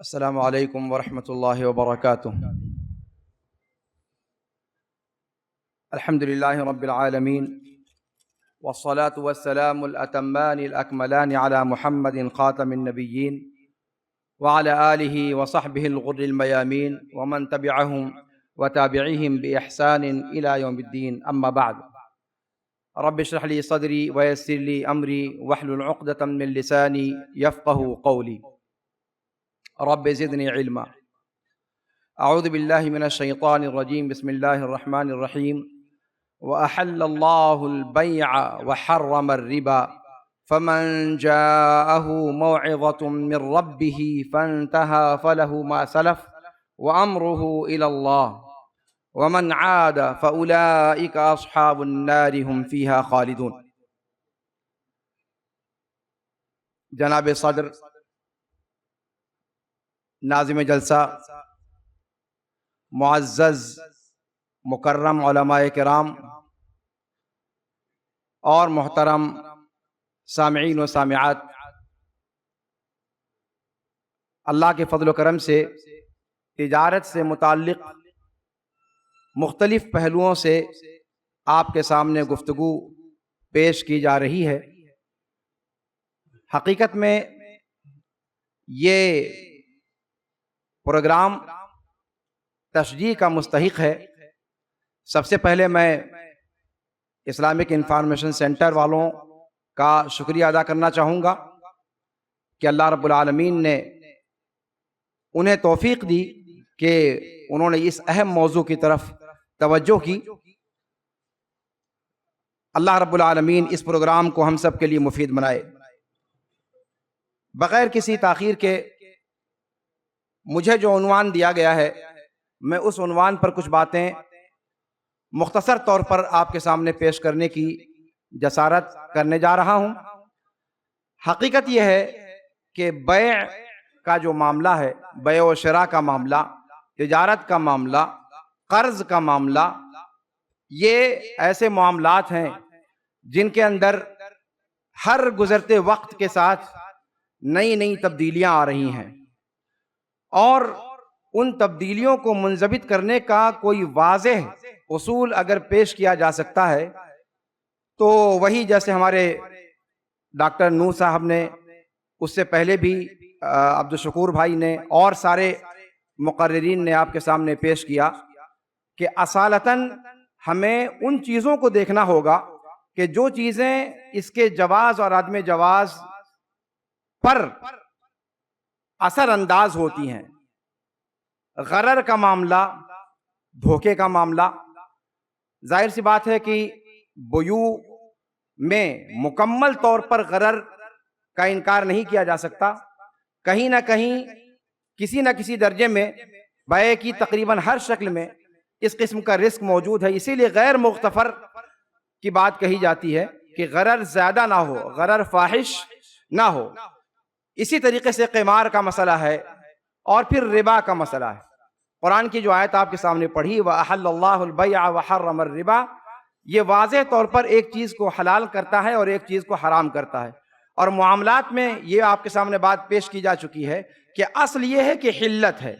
السلام علیکم ورحمۃ اللہ وبرکاتہ۔ الحمد للہ رب العالمین والصلاة والسلام الأتمان الأكملان على محمد خاتم النبیین وعلى آلہ وصحبہ الغر الميامین ومن تبعهم وتابعهم بإحسان إلى يوم الدین، اما بعد۔ رب اشرح لي صدری ويسر لي أمری واحلل عقدة من لسانی يفقهوا قولی، رب زدنی علما۔ اعوذ باللہ من الشیطان الرجیم، بسم اللہ الرحمن الرحیم۔ وأحل الله البيع وحرم الربا فمن جاءه موعظة من ربه فانتهى فله ما سلف وأمره إلى الله ومن عاد فأولئك أصحاب النار هم فيها خالدون۔ جناب صدر، ناظم جلسہ، معزز مکرم علماء کرام اور محترم سامعین و سامعات، اللہ کے فضل و کرم سے تجارت سے متعلق مختلف پہلوؤں سے آپ کے سامنے گفتگو پیش کی جا رہی ہے۔ حقیقت میں یہ پروگرام تشجیع کا مستحق ہے۔ سب سے پہلے میں اسلامک انفارمیشن سینٹر والوں کا شکریہ ادا کرنا چاہوں گا کہ اللہ رب العالمین نے انہیں توفیق دی کہ انہوں نے اس اہم موضوع کی طرف توجہ کی۔ اللہ رب العالمین اس پروگرام کو ہم سب کے لیے مفید بنائے۔ بغیر کسی تاخیر کے مجھے جو عنوان دیا گیا ہے، میں اس عنوان پر کچھ باتیں مختصر طور پر آپ کے سامنے پیش کرنے کی جسارت کرنے جا رہا ہوں۔ حقیقت یہ ہے کہ بیع کا جو معاملہ ہے، بیع و شراء کا معاملہ، تجارت کا معاملہ، قرض کا معاملہ، یہ ایسے معاملات ہیں جن کے اندر ہر گزرتے وقت کے ساتھ نئی نئی تبدیلیاں آ رہی ہیں، اور ان تبدیلیوں کو منضبط کرنے کا کوئی واضح اصول اگر پیش کیا جا سکتا ہے تو وہی جیسے ہمارے ڈاکٹر نور صاحب نے، اس سے پہلے بھی عبدالشکور بھائی نے اور سارے مقررین نے آپ کے سامنے پیش کیا کہ اصالتاً ہمیں ان چیزوں کو دیکھنا ہوگا کہ جو چیزیں اس کے جواز اور عدم جواز پر اثر انداز ہوتی ہیں۔ غرر کا معاملہ، دھوکے کا معاملہ، ظاہر سی بات ہے کہ بیوع میں مکمل طور پر غرر کا انکار نہیں کیا جا سکتا۔ کہیں نہ کہیں کسی نہ کسی درجے میں بیع کی تقریباً ہر شکل میں اس قسم کا رسک موجود ہے، اسی لیے غیر مغتفر کی بات کہی جاتی ہے کہ غرر زیادہ نہ ہو، غرر فاحش نہ ہو۔ اسی طریقے سے قمار کا مسئلہ ہے، اور پھر ربا کا مسئلہ ہے۔ قرآن کی جو آیت آپ کے سامنے پڑھی، وَأَحَلَّ اللَّهُ الْبَيْعَ وَحَرَّمَ الرِّبَا، یہ واضح طور پر ایک چیز کو حلال کرتا ہے اور ایک چیز کو حرام کرتا ہے۔ اور معاملات میں یہ آپ کے سامنے بات پیش کی جا چکی ہے کہ اصل یہ ہے کہ حلت ہے،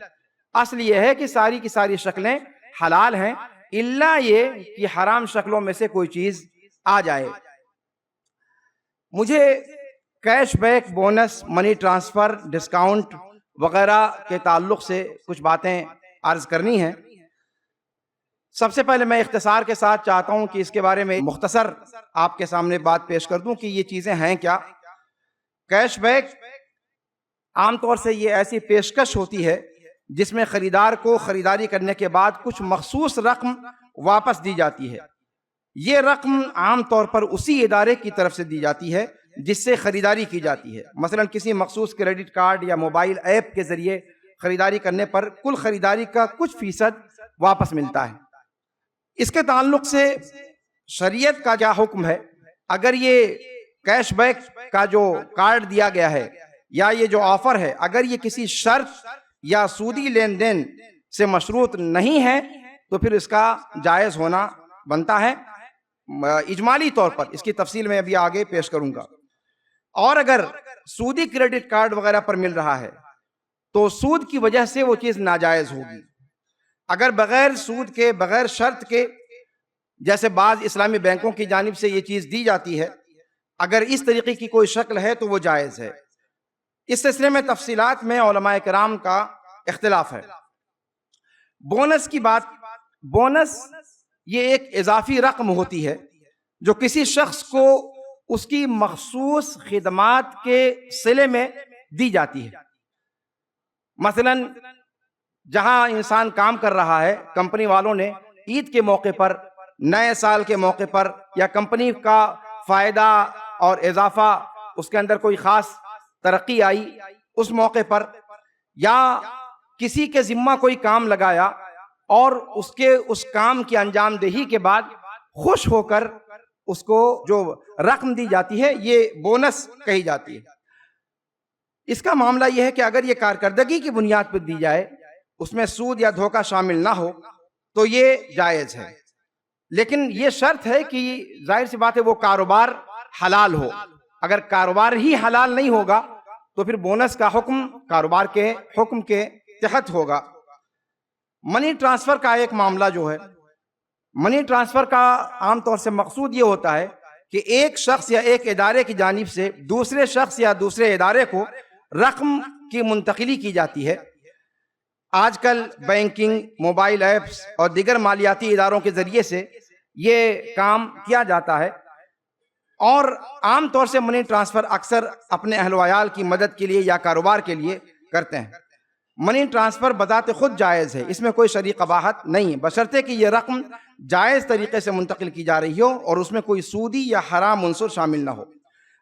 اصل یہ ہے کہ ساری کی ساری شکلیں حلال ہیں، الا یہ کہ حرام شکلوں میں سے کوئی چیز آ جائے۔ مجھے cash back, bonus, money transfer, discount وغیرہ کے تعلق سے کچھ باتیں عرض کرنی ہیں۔ سب سے پہلے میں اختصار کے ساتھ چاہتا ہوں کہ اس کے بارے میں مختصر آپ کے سامنے بات پیش کر دوں کہ یہ چیزیں ہیں کیا۔ کیش بیک عام طور سے یہ ایسی پیشکش ہوتی ہے جس میں خریدار کو خریداری کرنے کے بعد کچھ مخصوص رقم واپس دی جاتی ہے۔ یہ رقم عام طور پر اسی ادارے کی طرف سے دی جاتی ہے جس سے خریداری کی جاتی ہے۔ مثلا کسی مخصوص کریڈٹ کارڈ یا موبائل ایپ کے ذریعے خریداری کرنے پر کل خریداری کا کچھ فیصد واپس ملتا ہے۔ اس کے تعلق سے شریعت کا کیا حکم ہے؟ اگر یہ کیش بیک کا جو کارڈ دیا گیا ہے یا یہ جو آفر ہے، اگر یہ کسی شرط یا سودی لین دین سے مشروط نہیں ہے تو پھر اس کا جائز ہونا بنتا ہے اجمالی طور پر۔ اس کی تفصیل میں ابھی آگے پیش کروں گا۔ اور اگر سودی کریڈٹ کارڈ وغیرہ پر مل رہا ہے تو سود کی وجہ سے وہ چیز ناجائز ہوگی. اگر بغیر سود کے، بغیر شرط کے، جیسے بعض اسلامی بینکوں کی جانب سے یہ چیز دی جاتی ہے، اگر اس طریقے کی کوئی شکل ہے تو وہ جائز ہے. اس سلسلے میں تفصیلات میں علماء کرام کا اختلاف ہے. بونس کی بات، بونس یہ ایک اضافی رقم ہوتی ہے جو کسی شخص کو اس کی مخصوص خدمات کے صلے میں دی جاتی ہے. مثلا جہاں انسان کام کر رہا ہے، کمپنی والوں نے عید کے موقع پر، نئے سال کے موقع پر، یا کمپنی کا فائدہ اور اضافہ، اس کے اندر کوئی خاص ترقی آئی اس موقع پر، یا کسی کے ذمہ کوئی کام لگایا اور اس کام کی انجام دہی کے بعد خوش ہو کر اس کو جو رقم دی جاتی ہے، یہ بونس کہی جاتی ہے. اس کا معاملہ یہ ہے کہ اگر یہ کارکردگی کی بنیاد پر دی جائے، اس میں سود یا دھوکہ شامل نہ ہو، تو یہ جائز ہے. لیکن یہ شرط ہے کہ ظاہر سی بات ہے وہ کاروبار حلال ہو. اگر کاروبار ہی حلال نہیں ہوگا تو پھر بونس کا حکم کاروبار کے حکم کے تحت ہوگا. منی ٹرانسفر کا ایک معاملہ جو ہے، منی ٹرانسفر کا عام طور سے مقصود یہ ہوتا ہے کہ ایک شخص یا ایک ادارے کی جانب سے دوسرے شخص یا دوسرے ادارے کو رقم کی منتقلی کی جاتی ہے. آج کل بینکنگ، موبائل ایپس اور دیگر مالیاتی اداروں کے ذریعے سے یہ کام کیا جاتا ہے، اور عام طور سے منی ٹرانسفر اکثر اپنے اہل و عیال کی مدد کے لیے یا کاروبار کے لیے کرتے ہیں. منی ٹرانسفر بذات خود جائز ہے، اس میں کوئی شرعی قباحت نہیں ہے، بشرطے کہ یہ رقم جائز طریقے سے منتقل کی جا رہی ہو اور اس میں کوئی سودی یا حرام عنصر شامل نہ ہو.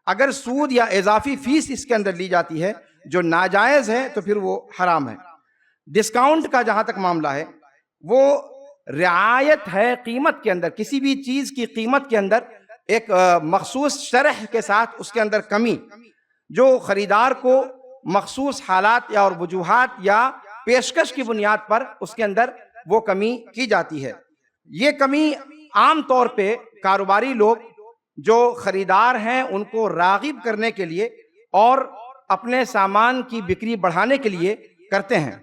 اگر سود یا اضافی فیس اس کے اندر لی جاتی ہے جو ناجائز ہے تو پھر وہ حرام ہے. ڈسکاؤنٹ کا جہاں تک معاملہ ہے، وہ رعایت ہے قیمت کے اندر، کسی بھی چیز کی قیمت کے اندر ایک مخصوص شرح کے ساتھ اس کے اندر کمی، جو خریدار کو مخصوص حالات یا اور وجوہات یا پیشکش کی بنیاد پر اس کے اندر وہ کمی کی جاتی ہے. یہ کمی عام طور پہ کاروباری لوگ جو خریدار ہیں ان کو راغب کرنے کے لیے اور اپنے سامان کی بکری بڑھانے کے لیے کرتے ہیں.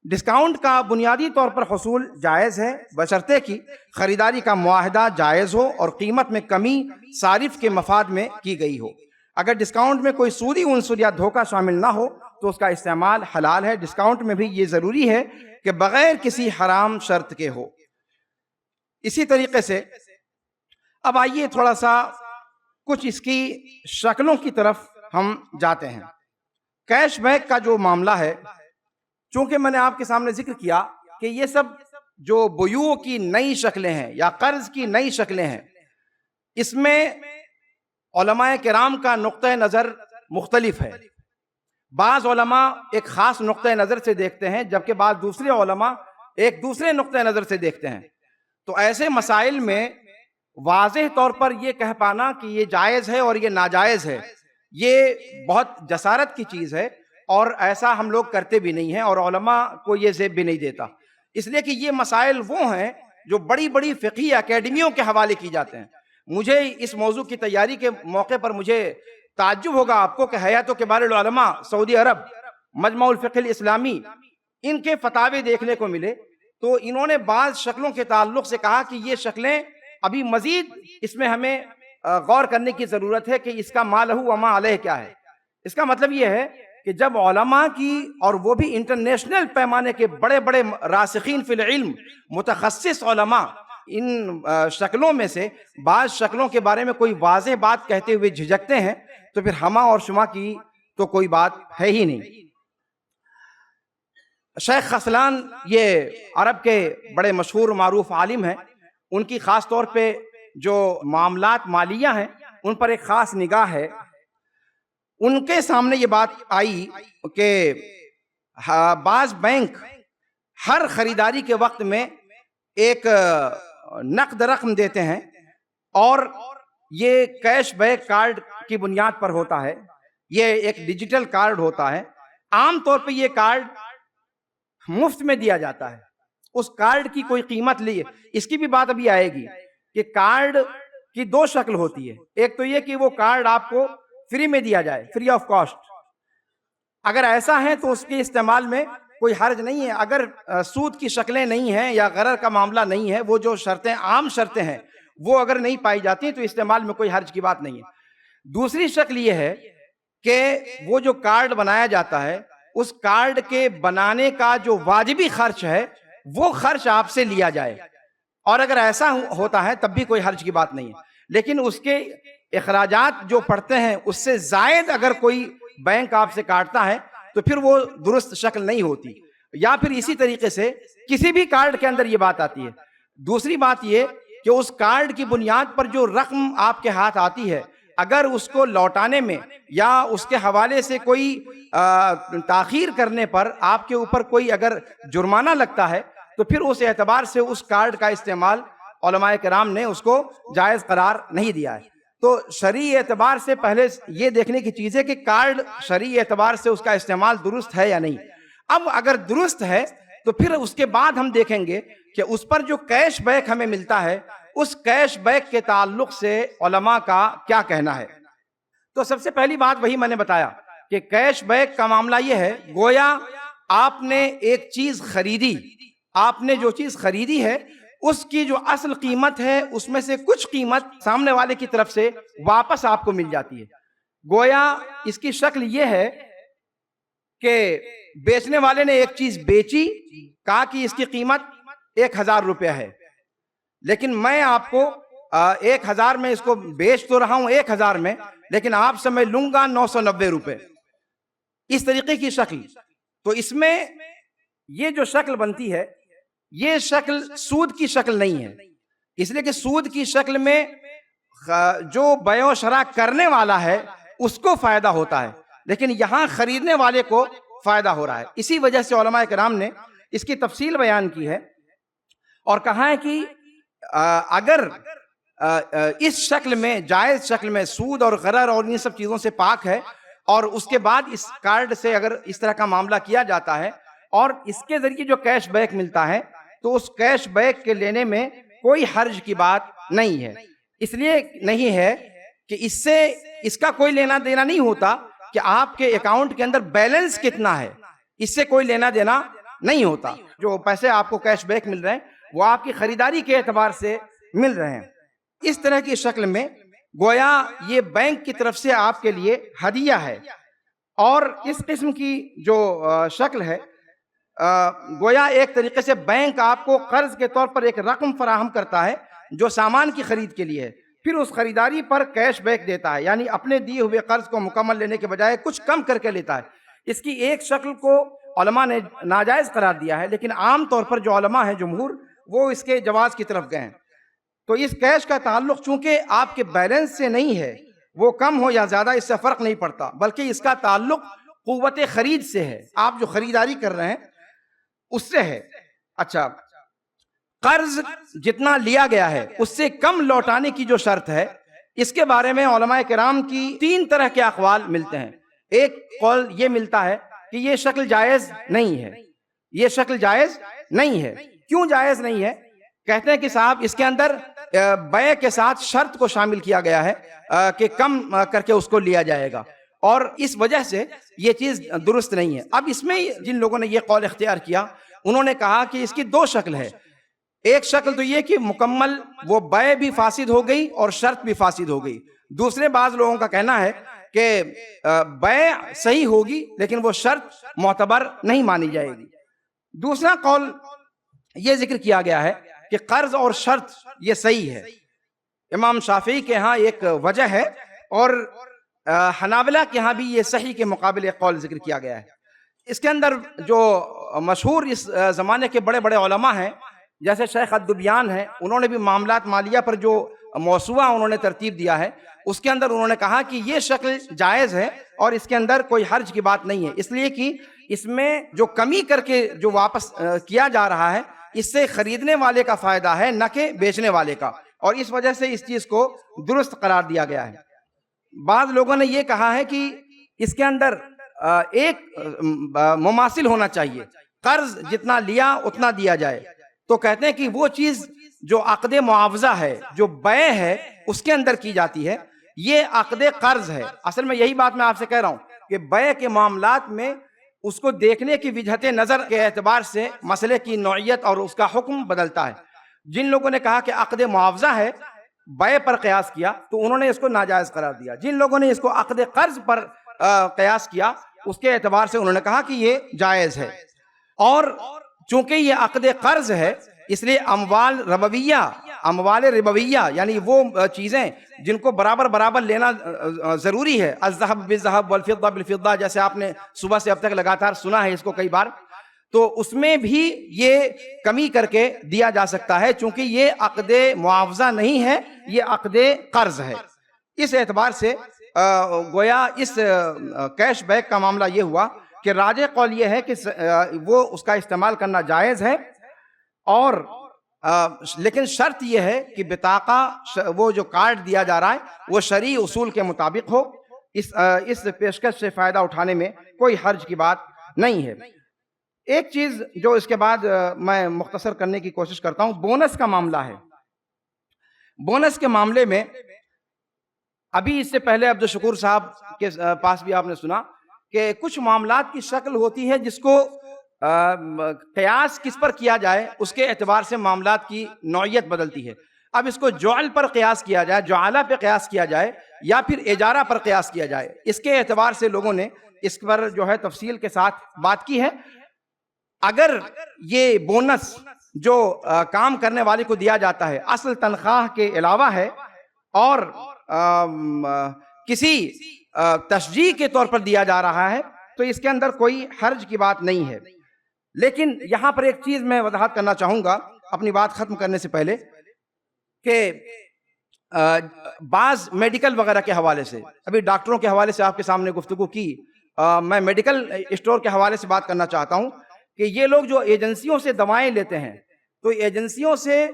ڈسکاؤنٹ کا بنیادی طور پر حصول جائز ہے، بشرطے کہ خریداری کا معاہدہ جائز ہو اور قیمت میں کمی صارف کے مفاد میں کی گئی ہو. اگر ڈسکاؤنٹ میں کوئی سودی عنصر یا دھوکہ شامل نہ ہو تو اس کا استعمال حلال ہے. ڈسکاؤنٹ میں بھی یہ ضروری ہے کہ بغیر کسی حرام شرط کے ہو. اسی طریقے سے اب آئیے تھوڑا سا کچھ اس کی شکلوں کی طرف ہم جاتے ہیں. کیش بیک کا جو معاملہ ہے، چونکہ میں نے آپ کے سامنے ذکر کیا کہ یہ سب جو بیوع کی نئی شکلیں ہیں یا قرض کی نئی شکلیں ہیں، اس میں علماء کرام کا نقطہ نظر مختلف ہے. بعض علماء ایک خاص نقطہ نظر سے دیکھتے ہیں، جبکہ بعض دوسرے علماء ایک دوسرے نقطہ نظر سے دیکھتے ہیں. تو ایسے مسائل میں واضح طور پر یہ کہہ پانا کہ یہ جائز ہے اور یہ ناجائز ہے، یہ بہت جسارت کی چیز ہے، اور ایسا ہم لوگ کرتے بھی نہیں ہیں اور علماء کو یہ زیب بھی نہیں دیتا. اس لیے کہ یہ مسائل وہ ہیں جو بڑی بڑی فقہی اکیڈمیوں کے حوالے کی جاتے ہیں. مجھے اس موضوع کی تیاری کے موقع پر مجھے تعجب ہوگا آپ کو کہ حیات کبار العلماء سعودی عرب، مجمع الفقہ الاسلامی، ان کے فتاوے دیکھنے کو ملے تو انہوں نے بعض شکلوں کے تعلق سے کہا کہ یہ شکلیں ابھی مزید اس میں ہمیں غور کرنے کی ضرورت ہے کہ اس کا ما لہ و ما علیہ کیا ہے. اس کا مطلب یہ ہے کہ جب علماء کی، اور وہ بھی انٹرنیشنل پیمانے کے بڑے بڑے راسخین فی العلم متخصص علماء، ان شکلوں میں سے بعض شکلوں کے بارے میں کوئی واضح بات کہتے ہوئے جھجکتے ہیں تو پھر ہما اور شما کی تو کوئی بات ہے ہی نہیں. شیخ خسلان یہ عرب کے بڑے مشہور معروف عالم ہیں، ان کی خاص طور پہ جو معاملات مالیہ ہیں ان پر ایک خاص نگاہ ہے. ان کے سامنے یہ بات آئی کہ بعض بینک ہر خریداری کے وقت میں ایک نقد رقم دیتے ہیں اور یہ کیش بیک کارڈ کی بنیاد پر ہوتا ہے. یہ ایک ڈیجیٹل کارڈ ہوتا ہے. عام طور پہ یہ کارڈ مفت میں دیا جاتا ہے. اس کارڈ کی کوئی قیمت لیے، اس کی بھی بات ابھی آئے گی کہ کارڈ کی دو شکل ہوتی ہے. ایک تو یہ کہ وہ کارڈ آپ کو فری میں دیا جائے، فری آف کاسٹ، اگر ایسا ہے تو اس کے استعمال میں کوئی حرج نہیں ہے. اگر سود کی شکلیں نہیں ہیں یا غرر کا معاملہ نہیں ہے، وہ جو شرطیں عام شرطیں ہیں وہ اگر نہیں پائی جاتی تو استعمال میں کوئی حرج کی بات نہیں ہے. دوسری شکل یہ ہے کہ وہ جو کارڈ بنایا جاتا ہے اس کارڈ کے بنانے کا جو واجبی خرچ ہے وہ خرچ آپ سے لیا جائے، اور اگر ایسا ہوتا ہے تب بھی کوئی حرج کی بات نہیں ہے. لیکن اس کے اخراجات جو پڑتے ہیں اس سے زائد اگر کوئی بینک آپ سے کاٹتا ہے تو پھر وہ درست شکل نہیں ہوتی. یا پھر اسی طریقے سے کسی بھی کارڈ کے اندر یہ بات آتی ہے. دوسری بات یہ کہ اس کارڈ کی بنیاد پر جو رقم آپ کے ہاتھ آتی ہے اگر اس کو لوٹانے میں یا اس کے حوالے سے کوئی تاخیر کرنے پر آپ کے اوپر کوئی اگر جرمانہ لگتا ہے تو پھر اس اعتبار سے اس کارڈ کا استعمال علماء کرام نے اس کو جائز قرار نہیں دیا ہے. تو شرعی اعتبار سے پہلے یہ دیکھنے کی چیز ہے کہ کارڈ شرعی اعتبار سے اس کا استعمال درست ہے یا نہیں. اب اگر درست ہے تو پھر اس کے بعد ہم دیکھیں گے کہ اس پر جو کیش بیک ہمیں ملتا ہے اس کیش بیک کے تعلق سے علماء کا کیا کہنا ہے. تو سب سے پہلی بات وہی میں نے بتایا کہ کیش بیک کا معاملہ یہ ہے، گویا آپ نے ایک چیز خریدی، آپ نے جو چیز خریدی ہے اس کی جو اصل قیمت ہے اس میں سے کچھ قیمت سامنے والے کی طرف سے واپس آپ کو مل جاتی ہے. گویا اس کی شکل یہ ہے کہ بیچنے والے نے ایک چیز بیچی، کہا کہ اس کی قیمت 1000 روپے ہے، لیکن میں آپ کو 1000 میں اس کو بیچ تو رہا ہوں 1000 میں، لیکن آپ سے میں لوں گا 990 روپے. اس طریقے کی شکل. تو اس میں یہ جو شکل بنتی ہے یہ شکل سود کی شکل نہیں ہے، اس لیے کہ سود کی شکل میں جو بیع و شراء کرنے والا ہے اس کو فائدہ ہوتا ہے، لیکن یہاں خریدنے والے کو فائدہ ہو رہا ہے. اسی وجہ سے علماء کرام نے اس کی تفصیل بیان کی ہے اور کہا ہے کہ اگر اس شکل میں جائز شکل میں سود اور غرر اور ان سب چیزوں سے پاک ہے اور اس کے بعد اس کارڈ سے اگر اس طرح کا معاملہ کیا جاتا ہے اور اس کے ذریعے جو کیش بیک ملتا ہے تو اس کیش بیک کے لینے میں کوئی حرج کی بات نہیں ہے. اس لیے نہیں ہے کہ اس سے اس کا کوئی لینا دینا نہیں ہوتا کہ آپ کے اکاؤنٹ کے اندر بیلنس کتنا ہے، اس سے کوئی لینا دینا نہیں ہوتا. جو پیسے آپ کو کیش بیک مل رہے ہیں وہ آپ کی خریداری کے اعتبار سے مل رہے ہیں. اس طرح کی شکل میں گویا یہ بینک کی طرف سے آپ کے لیے ہدیہ ہے. اور اس قسم کی جو شکل ہے گویا ایک طریقے سے بینک آپ کو قرض کے طور پر ایک رقم فراہم کرتا ہے جو سامان کی خرید کے لیے ہے، پھر اس خریداری پر کیش بیک دیتا ہے، یعنی اپنے دیے ہوئے قرض کو مکمل لینے کے بجائے کچھ کم کر کے لیتا ہے. اس کی ایک شکل کو علماء نے ناجائز قرار دیا ہے، لیکن عام طور پر جو علماء ہیں جمہور وہ اس کے جواز کی طرف گئے ہیں. تو اس کیش کا تعلق چونکہ آپ کے بیلنس سے نہیں ہے، وہ کم ہو یا زیادہ اس سے فرق نہیں پڑتا، بلکہ اس کا تعلق قوت خرید سے ہے، آپ جو خریداری کر رہے ہیں اس سے ہے. اچھا، قرض جتنا لیا گیا ہے اس سے کم لوٹانے کی جو شرط ہے اس کے بارے میں علماء کرام کی 3 طرح کے اقوال ملتے ہیں. ایک قول یہ ملتا ہے کہ یہ شکل جائز نہیں ہے، یہ شکل جائز نہیں ہے. کیوں جائز نہیں ہے؟ کہتے ہیں کہ صاحب اس کے اندر بیع کے ساتھ شرط کو شامل کیا گیا ہے کہ کم کر کے اس کو لیا جائے گا، اور اس وجہ سے یہ چیز درست نہیں ہے. اب اس میں جن لوگوں نے یہ قول اختیار کیا انہوں نے کہا کہ اس کی 2 شکل ہے. ایک شکل تو یہ کہ مکمل وہ بیع بھی فاسد ہو گئی اور شرط بھی فاسد ہو گئی. دوسرے بعض لوگوں کا کہنا ہے کہ بیع صحیح ہوگی لیکن وہ شرط معتبر نہیں مانی جائے گی. دوسرا قول یہ ذکر کیا گیا ہے کہ قرض اور شرط یہ صحیح ہے. امام شافعی کے ہاں ایک وجہ ہے اور حنابلہ کے ہاں بھی یہ صحیح کے مقابل ایک قول ذکر کیا گیا ہے. اس کے اندر جو مشہور اس زمانے کے بڑے بڑے علماء ہیں جیسے شیخ الدبیان ہیں، انہوں نے بھی معاملات مالیہ پر جو موسوعہ انہوں نے ترتیب دیا ہے اس کے اندر انہوں نے کہا کہ یہ شکل جائز ہے اور اس کے اندر کوئی حرج کی بات نہیں ہے، اس لیے کہ اس میں جو کمی کر کے جو واپس کیا جا رہا ہے اس سے خریدنے والے کا فائدہ ہے نہ کہ بیچنے والے کا، اور اس وجہ سے اس چیز کو درست قرار دیا گیا ہے. بعض لوگوں نے یہ کہا ہے کہ اس کے اندر ایک مماثل ہونا چاہیے، قرض جتنا لیا اتنا دیا جائے. تو کہتے ہیں کہ وہ چیز جو عقد معاوضہ ہے، جو بیع ہے، اس کے اندر کی جاتی ہے، یہ عقد قرض ہے. اصل میں یہی بات میں آپ سے کہہ رہا ہوں کہ بیع کے معاملات میں اس کو دیکھنے کی وجہت نظر کے اعتبار سے مسئلے کی نوعیت اور اس کا حکم بدلتا ہے۔ جن لوگوں نے کہا کہ عقد معاوضہ ہے، بیع پر قیاس کیا، تو انہوں نے اس کو ناجائز قرار دیا۔ جن لوگوں نے اس کو عقد قرض پر قیاس کیا، اس کے اعتبار سے انہوں نے کہا کہ یہ جائز ہے۔ اور چونکہ یہ عقد قرض ہے، اس لیے اموال ربویہ یعنی وہ چیزیں جن کو برابر برابر لینا ضروری ہے، الذهب بالذهب والفضة بالفضة، جیسے آپ نے صبح سے اب تک لگاتار سنا ہے اس کو کئی بار، تو اس میں بھی یہ کمی کر کے دیا جا سکتا ہے، چونکہ یہ عقد معاوضہ نہیں ہے، یہ عقد قرض ہے۔ اس اعتبار سے گویا اس کیش بیک کا معاملہ یہ ہوا کہ راجح قول یہ ہے کہ وہ اس کا استعمال کرنا جائز ہے، اور لیکن شرط یہ ہے کہ بطاقہ وہ جو کارڈ دیا جا رہا ہے وہ شرعی اصول کے مطابق ہو۔ اس پیشکش سے فائدہ اٹھانے میں کوئی حرج کی بات نہیں ہے۔ ایک چیز جو اس کے بعد میں مختصر کرنے کی کوشش کرتا ہوں، بونس کا معاملہ ہے۔ بونس کے معاملے میں ابھی اس سے پہلے عبدالشکور صاحب کے پاس بھی آپ نے سنا کہ کچھ معاملات کی شکل ہوتی ہے جس کو قیاس کس پر کیا جائے اس کے اعتبار سے معاملات کی نوعیت بدلتی ہے۔ اب اس کو جعل پر قیاس کیا جائے، جعالہ پہ قیاس کیا جائے، یا پھر اجارہ پر قیاس کیا جائے، اس کے اعتبار سے لوگوں نے اس پر جو ہے تفصیل کے ساتھ بات کی ہے۔ اگر یہ بونس جو کام کرنے والے کو دیا جاتا ہے اصل تنخواہ کے علاوہ ہے اور کسی تشجیع کے طور پر دیا جا رہا ہے، تو اس کے اندر کوئی حرج کی بات نہیں ہے۔ لیکن یہاں پر ایک چیز میں وضاحت کرنا چاہوں گا اپنی بات ختم کرنے سے پہلے، کہ بعض میڈیکل وغیرہ کے حوالے سے، ابھی ڈاکٹروں کے حوالے سے آپ کے سامنے گفتگو کی، میں میڈیکل اسٹور کے حوالے سے بات کرنا چاہتا ہوں کہ یہ لوگ جو ایجنسیوں سے دوائیں لیتے ہیں، تو ایجنسیوں سے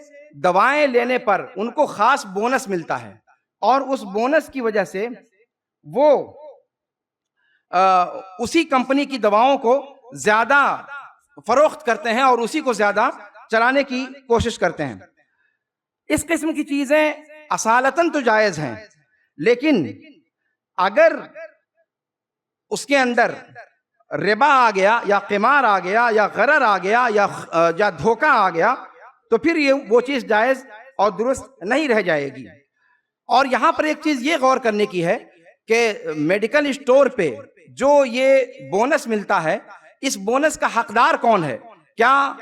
دوائیں لینے پر ان کو خاص بونس ملتا ہے، اور اس بونس کی وجہ سے وہ اسی کمپنی کی دواؤں کو زیادہ فروخت کرتے ہیں اور اسی کو زیادہ چلانے کی کوشش کرتے ہیں۔ اس قسم کی چیزیں اصالتاً تو جائز ہیں، لیکن اگر اس کے اندر ربا آ گیا یا قمار آ گیا یا غرر آ گیا یا دھوکہ آ گیا، تو پھر یہ وہ چیز جائز اور درست نہیں رہ جائے گی۔ اور یہاں پر ایک چیز یہ غور کرنے کی ہے کہ میڈیکل اسٹور پہ جو یہ بونس ملتا ہے، اس بونس کا حقدار کون ہے؟ کیا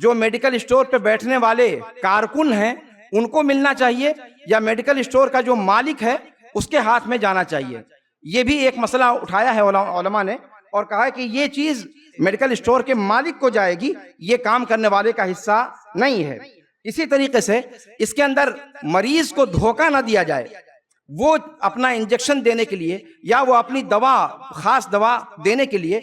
جو میڈیکل اسٹور پہ بیٹھنے والے کارکن ہیں ان کو ملنا چاہیے، یا میڈیکل اسٹور کا جو مالک ہے اس کے ہاتھ میں جانا چاہیے؟ یہ بھی ایک مسئلہ اٹھایا ہے علماء نے، اور کہا ہے کہ یہ چیز میڈیکل اسٹور کے مالک کو جائے گی، یہ کام کرنے والے کا حصہ نہیں ہے۔ اسی طریقے سے اس کے اندر مریض کو دھوکہ نہ دیا جائے، وہ اپنا انجیکشن دینے کے لیے یا وہ اپنی دوا، خاص دوا دینے کے لیے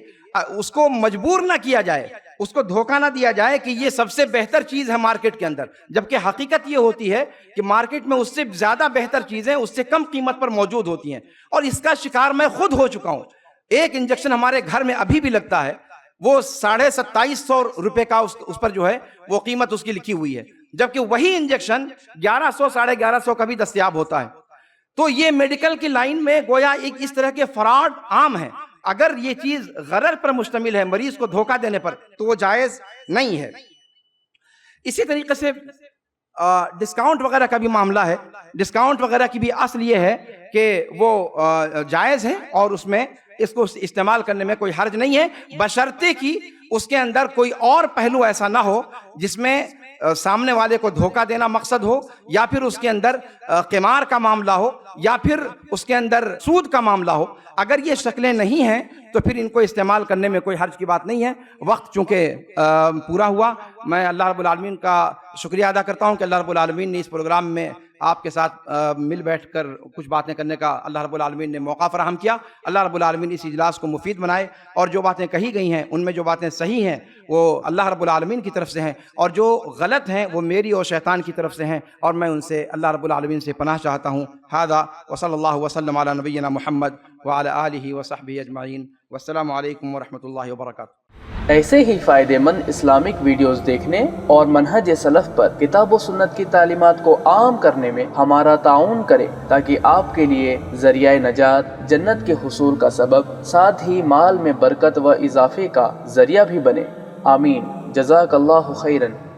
اس کو مجبور نہ کیا جائے، اس کو دھوکہ نہ دیا جائے کہ یہ سب سے بہتر چیز ہے مارکیٹ کے اندر، جبکہ حقیقت یہ ہوتی ہے کہ مارکیٹ میں اس سے زیادہ بہتر چیزیں اس سے کم قیمت پر موجود ہوتی ہیں، اور اس کا شکار میں خود ہو چکا ہوں۔ ایک انجیکشن ہمارے گھر میں ابھی بھی لگتا ہے، وہ 2750 روپے کا اس پر جو ہے وہ قیمت اس کی لکھی ہوئی ہے، جبکہ وہی انجیکشن 1100 1150 کا بھی دستیاب ہوتا ہے۔ تو یہ میڈیکل کی لائن میں گویا ایک اس طرح کے فراڈ عام ہیں۔ اگر یہ چیز غرر پر مشتمل ہے، مریض کو دھوکہ دینے پر، تو وہ جائز نہیں ہے۔ اسی طریقے سے ڈسکاؤنٹ وغیرہ کا بھی معاملہ ہے۔ ڈسکاؤنٹ وغیرہ کی بھی اصل یہ ہے کہ وہ جائز ہے اور اس میں اس کو استعمال کرنے میں کوئی حرج نہیں ہے، بشرطے کہ اس کے اندر کوئی اور پہلو ایسا نہ ہو جس میں سامنے والے کو دھوکہ دینا مقصد ہو، یا پھر اس کے اندر قمار کا معاملہ ہو، یا پھر اس کے اندر سود کا معاملہ ہو۔ اگر یہ شکلیں نہیں ہیں تو پھر ان کو استعمال کرنے میں کوئی حرج کی بات نہیں ہے۔ وقت چونکہ پورا ہوا، میں اللہ رب العالمین کا شکریہ ادا کرتا ہوں کہ اللہ رب العالمین نے اس پروگرام میں آپ کے ساتھ مل بیٹھ کر کچھ باتیں کرنے کا اللہ رب العالمین نے موقع فراہم کیا۔ اللہ رب العالمین اس اجلاس کو مفید بنائے، اور جو باتیں کہی گئی ہیں ان میں جو باتیں صحیح ہیں وہ اللہ رب العالمین کی طرف سے ہیں، اور جو غلط ہیں وہ میری اور شیطان کی طرف سے ہیں، اور میں ان سے اللہ رب العالمین سے پناہ چاہتا ہوں۔ ھذا وصلی اللہ وسلم علی نبینا محمد وعلی آلہ وصحبہ اجمعین، والسلام علیکم ورحمۃ اللہ وبرکاتہ۔ ایسے ہی فائدہ مند اسلامک ویڈیوز دیکھنے اور منہج سلف پر کتاب و سنت کی تعلیمات کو عام کرنے میں ہمارا تعاون کریں، تاکہ آپ کے لیے ذریعہ نجات، جنت کے حصول کا سبب، ساتھ ہی مال میں برکت و اضافے کا ذریعہ بھی بنے۔ آمین۔ جزاک اللہ خیرن۔